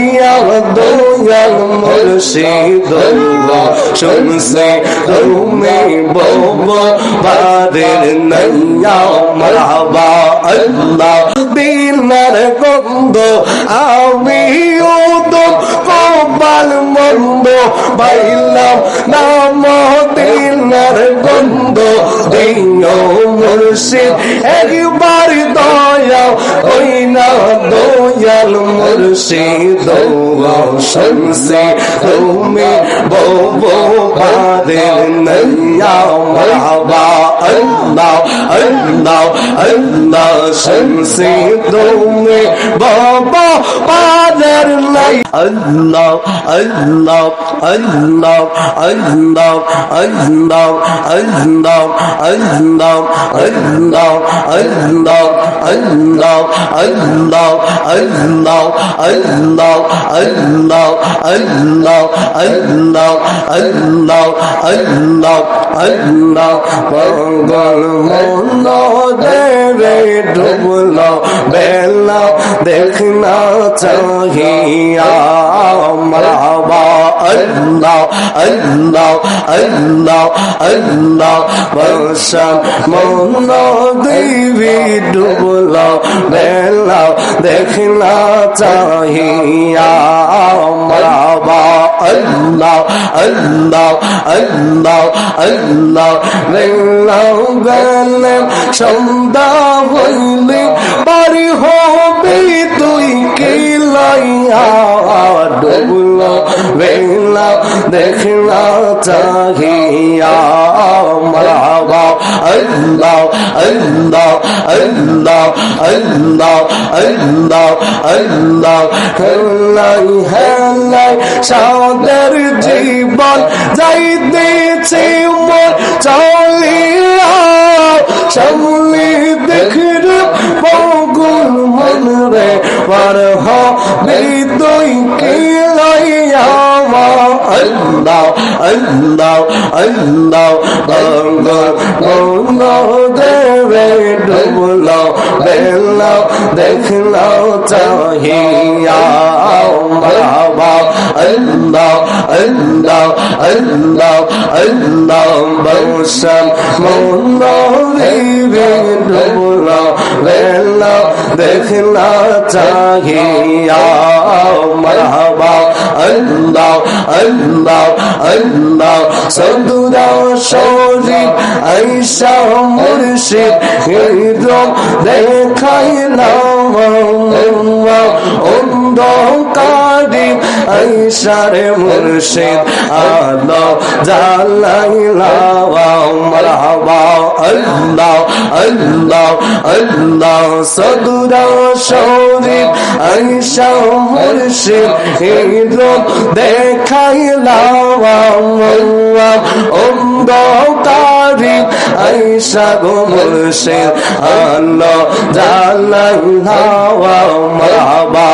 দয়াল মুর্শিদ শুনছে তুমি বব বাদের নৈয়া মারহাবা আল্লাহ দিনার গন্ধ আমিও তো কপাল মন্দ পাইলাম নাম দিনার গন্ধ দিও মুর্শিদ একবার দয়া ওই না দয়াল মুর্শিদ শুনছে তুমি বব বাদের নৈয়া মারহাবা আল্লাহ আল্লাহ আল্লাহ শুনছে তুমি বব বাদের নাই আল্লাহ আল্লাহ আল্লাহ আল্লাহ আল্লাহ আল্লাহ আল্লাহ আল্লাহ আল্লাহ আল্লাহ আল্লাহ আল্লাহ আল্লাহ আল্লাহ আল্লাহ আল্লাহ আল্লাহ আল্লাহ আল্লাহ পাগল মন দেবে ডুবল বেলা দেখনা চাহিয়া মারহাবা আল্লাহ আল্লাহ আল্লাহ আল্লাহ বর্ষা মন দেবী ডুবল বেলা দেখনা চাহিয়া মারহাবা আল্লাহ আল্লাহ আল্লাহ আল্লাহ বেলা গেলে সন্ধ্যা হইলে বাড়ি হবে তুই কি লাইয়া ডুবল বেলা দেখলা চাহিয়া মারহাবা আল্লাহ আল্লাহ আল্লাহ আল্লাহ আল্লাহ আল্লাহ হেলাই হেলাই সাদের জীবন যাইতেছে মন চলিয়া সামনে দেখরে পাগল মন রে পার হবে তুই কি লাইয়া আল্লাহ আল্লাহ আল্লাহ পাগল মন দেবে ডুবল বেলা দেখলা চাহিয়া মারহাবা আল্লাহ আল্লাহ আল্লাহ আল্লাহ বর্ষা মন দেবে ডুবল বেলা দেখলা চাহিয়া মারহাবা আল্লাহ আল্লাহ আল্লাহ সদুরা শরীফ আয়েশা মুর্শিদ হিরম দেখাইলাম অন্ধকারে আয়েশার মুর্শিদ আলো জ্বালাইলাম মারহাবা আল্লাহ আল্লাহ আল্লাহ সদুরা শরীফ আয়েশা মুর্শিদ হিরম দেখাইলাম অন্ধকারে আয়েশা গো মুর্শিদ আলো জ্বালাইলাম মারহাবা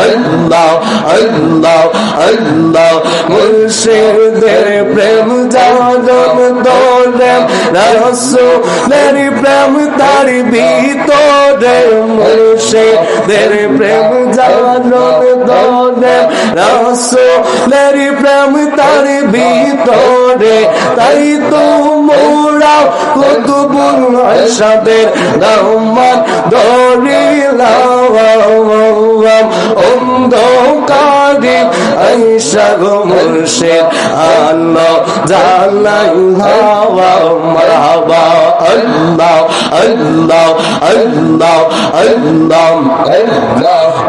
আল্লাহ আল্লাহ আল্লাহ মুর্শিদের প্রেম জানম দোরে রাসূলের প্রেম তার ভিতরে মুর্শিদের প্রেম জানম দোরে রাসূলের প্রেম তার ভিতরে তাই তো মোরা কুতুবুল আশাদের রহমান দরিলাম অন্ধকারে আয়েশা গো মুর্শিদ আলো জ্বালাইলাম মারহাবা আল্লাহ আল্লাহ আল্লাহ আল্লাহ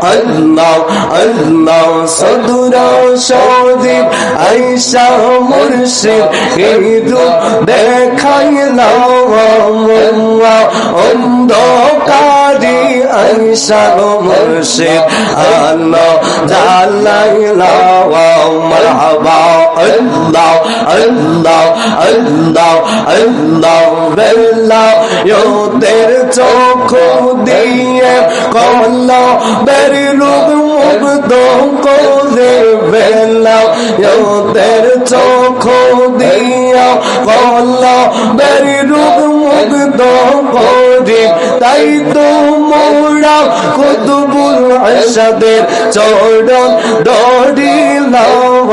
আল্লাহ আল্লাহ সদুরা শরীফ আয়েশা মুর্শিদ হিরু দেখাইলাম অন্ধকারে আয়েশা গো মুর্শিদ আলো জ্বালাইলাম মারহাবা আল্লাহ আল্লাহ আল্লাহ আল্লাহ বেলা ইয়োদের চোখ দিয়ে কমলা বেরি রূপ মুগ্ধ করে বেলা ইয়োদের চোখ দিয়া কমলা বেরি রূপ মুগ্ধ করে তাই তো মোরা কুতুবুল আশাদের চরণ ধরিলাম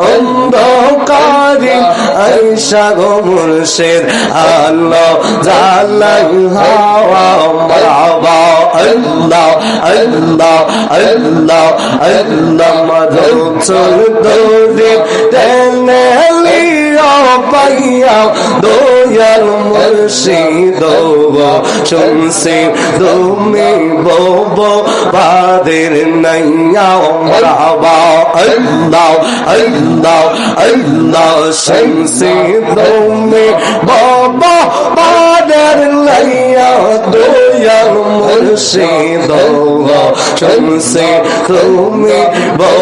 অন্ধকারে আইসা গো মুর্শিদ আলো জ্বালাই হাওয়া মারহাবা আল্লাহ আল্লাহ আল্লাহ আল্লাহ মাধুচল দৌড়ে টেনে লিয়া পাইয়া দয়াল মুর্শিদ শুনছি তুমি বো বাদের নাইয়া মারহাবা আল্লাহ আল্লাহ আল্লাহ শুনছি তুমি বাবা বাদের নাইয়া দয়াল মুর্শিদ শুনছি তুমি বো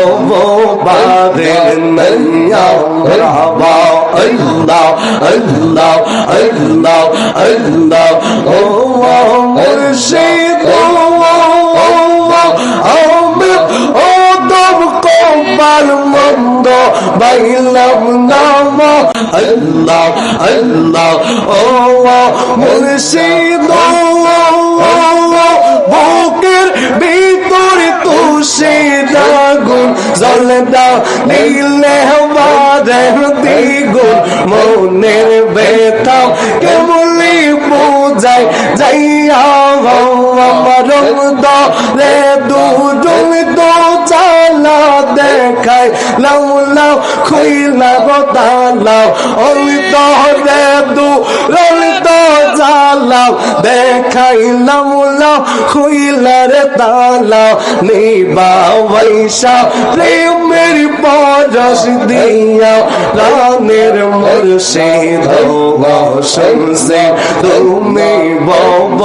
বাদের নাইয়া মারহাবা আল্লাহ আল্লাহ আল্লাহ আল্লাহ ও মুর্শিদ আমি ও দম কপাল মন্দ বাইলাম নাম আল্লাহ আল্লাহ ও মুর্শিদ বুকের ভিতরে তুষে দাগুন জলে দাও নীলে বাদের দ্বিগুণ মনের বেতাও কেমলি বুঝাই যাইয়া আমার দরে দুজন তো চালা দেখাই লাউ লাউ খুইলা গোতালাও ওই দরে দুজন তো চালাও দেখাই লাউ লাউ খুইলা রে তালাও নিবা বৈশা প্রেমের পরশ দিয়া রানের মুর্শিদ শুনছে তুমি বব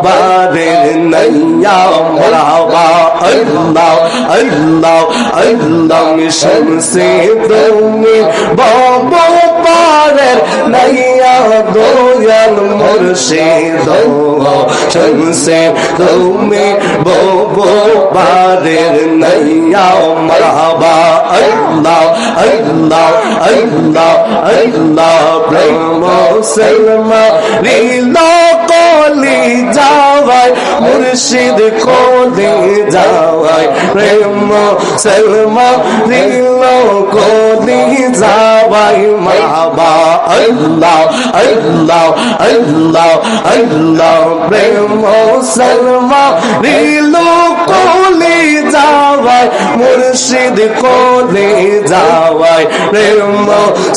বাদের নাইয়া মারহাবা আল্লাহ আল্লাহ আল্লাহ শুনছে তুমি বব বাদের নাইয়া দয়াল মুর্শিদ শুনছে তুমি বব বাদের নাইয়া মারহাবা আল্লাহ আল্লাহ আল্লাহ আল্লাহ প্রেম সেলমা লীলা কলি যাওয়াই মুর্শিদ কলি যাওয়াই প্রেম সেলমা লীলা কলি যাওয়াই মারহাবা আল্লাহ আল্লাহ আল্লাহ আল্লাহ প্রেম সেলমা লীলা কলি যাওয়াই মুর্শিদ কলি যাওয়াই প্রেম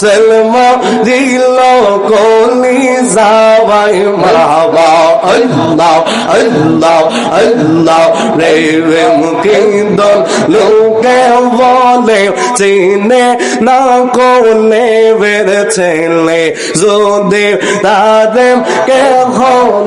সেলমা দিল কলি যাওয়াই মারহাবা আল্লাহ আল্লাহ আল্লাহ প্রেম কিন্দল লোকে বলে চিনে না কোলে বেড়েছেলে যদি তাদের কেহ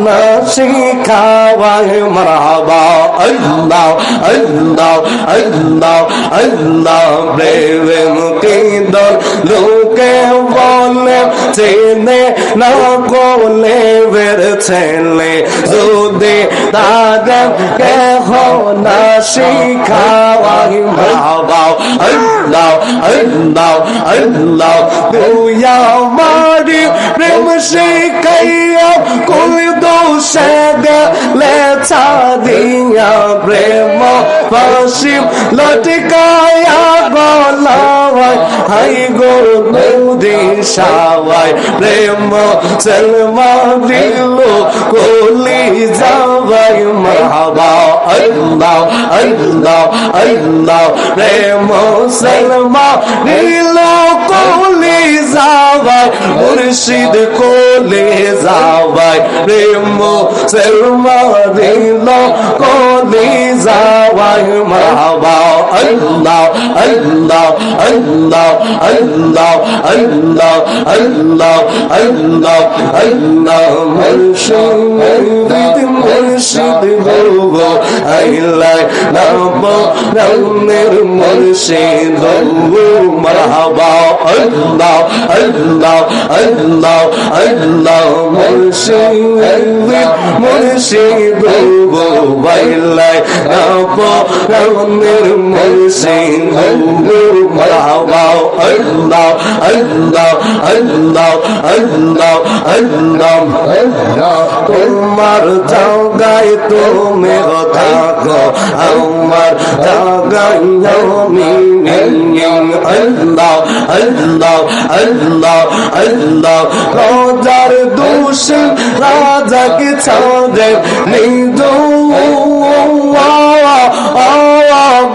না শিখাওয়াই মারহাবা আল্লাহ আল্লাহ আল্লাহ আল্লাহ প্রেম কিন্দল লোকে বলে চিনে না কোলে বেড়েছেলে যদি তাদের কেহ না শিখাওয়াই মারহাবা আল্লাহ আল্লাহ আল্লাহ তুই আমারি প্রেম শিখাইয়া কোন দোষে গেলে ছাড়িয়া প্রেম ফাঁসি লটকায়া গলায় হাই গো নদী সাওয়াই প্রেম সেলমা দিল কলি যাওয়াই মারহাবা আল্লাহ আল্লাহ আল্লাহ প্রেম সেলমা দিল কলি যাওয়াই মুর্শিদ কলি যাওয়াই প্রেম সেলমা দিল কলি যাওয়াই মারহাবা আল্লাহ আল্লাহ আল্লাহ আল্লাহ আল্লাহ আল্লাহ আল্লাহ আল্লাহ মুর্শিদ মুর্শিদ গো আইলাই নাম রামের মুর্শিদ মারহাবা আল্লাহ আল্লাহ আল্লাহ আল্লাহ মুর্শিদ মুর্শিদ গো আইলাই নাম রামের মুর্শিদ মারহাবা আল্লাহ আল্লাহ আল্লাহ আল্লাহ আল্লাহ তোমার জায়গায় তুমি থাকো আমার জায়গায় আমি আল্লাহ আল্লাহ আল্লাহ আল্লাহ রাজার দোষ রাজাকে ছাড়ে নিজ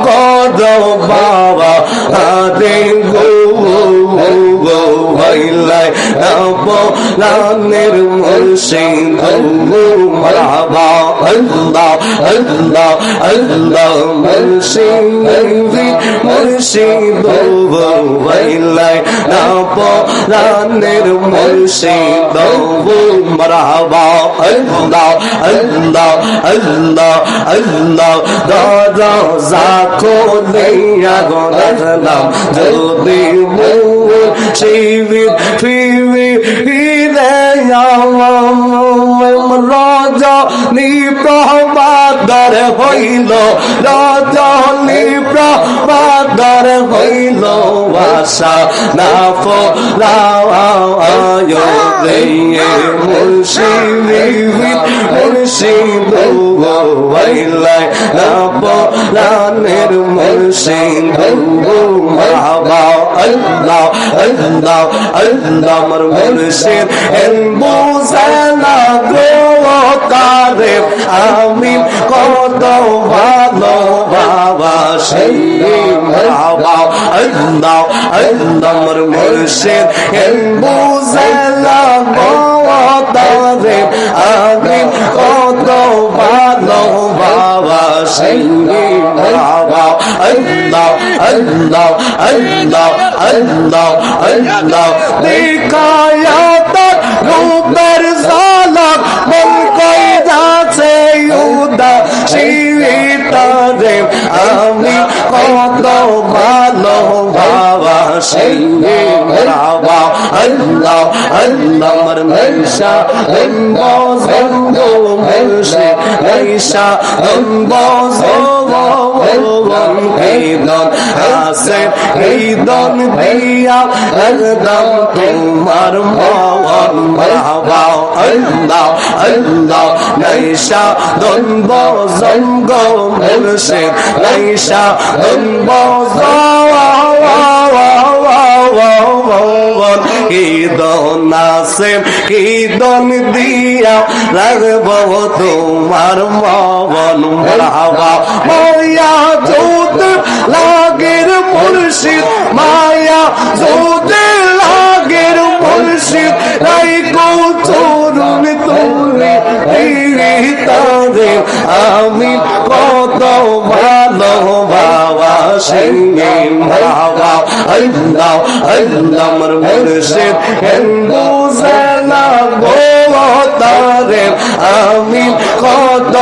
গদ বাবা আরে গো ভাইলাই নামের মুর্শিদ মারহাবা আল্লাহ আল্লাহ আল্লাহ মুর্শিদ ভাইলাই নামের মুর্শিদ মারহাবা আল্লাহ আল্লাহ আল্লাহ আল্লাহ দাদা জাখো লইয়া গলাম যদি মুর্শিদ ফিরে রাজা নিপ্রবাদর হইল রাজা নিপ্রবাদর হইল আশা না ফলায় রে মুর্শিদ হইলাই না ফলানের মুর্শিদ মারহাবা আল্লাহ আল্লাহ আল্লাহ আমার মুর্শিদ এন বুঝানা গো তারে আমি কত ভালো বাবা সেই মারহাবা আল্লাহ আল্লাহ আমার মুর্শিদ এন বুঝানা গো তারে আমি কত ভালো বাবা সেই মারহাবা আল্লাহ আল্লাহ আল্লাহ আল্লাহ আল্লাহ দেখায়া তার রূপের ঝলক মন কই যাচ্ছে উদাসীনতারে আমি কত ভালো বাবা সেই মারহাবা আল্লাহ আল্লাহ আমার নৈশা বজঙ্গ মুর্শিদ নৈশা বজঙ্গ ঈদন আসে ঈদন দিয়া একদম তোমার মন মারহাবা আল্লাহ আল্লাহ নৈশা দন বজঙ্গ মুর্শিদ নৈশা দন ঈদন আসে ঈদন দিয়া রাখব তোমার মন মারহাবা মায়া যুদ লাগের মুর্শিদ মায়া যুদ লাগের মুর্শিদ রাই গো চরণ তোরে তারে আমি কত ভালো বাবা সেই মারহাবা আল্লাহ আল্লাহ আমার মুর্শিদ হিন্দু জানা গো তারে আমি কত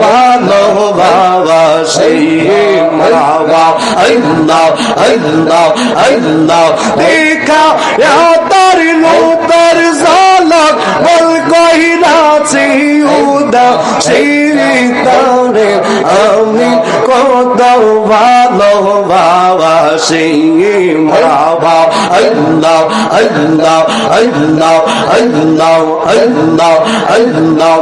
ভালো বাবা সেই মারহাবা আল্লাহ আল্লাহ আল্লাহ দেখা তার রূপের ঝলক বল কইরাছি উদাসীনতারে আমি কত ভালো বাবা সেই মারহাবা আল্লাহ আল্লাহ আল্লাহ আল্লাহ আল্লাহ আল্লাহ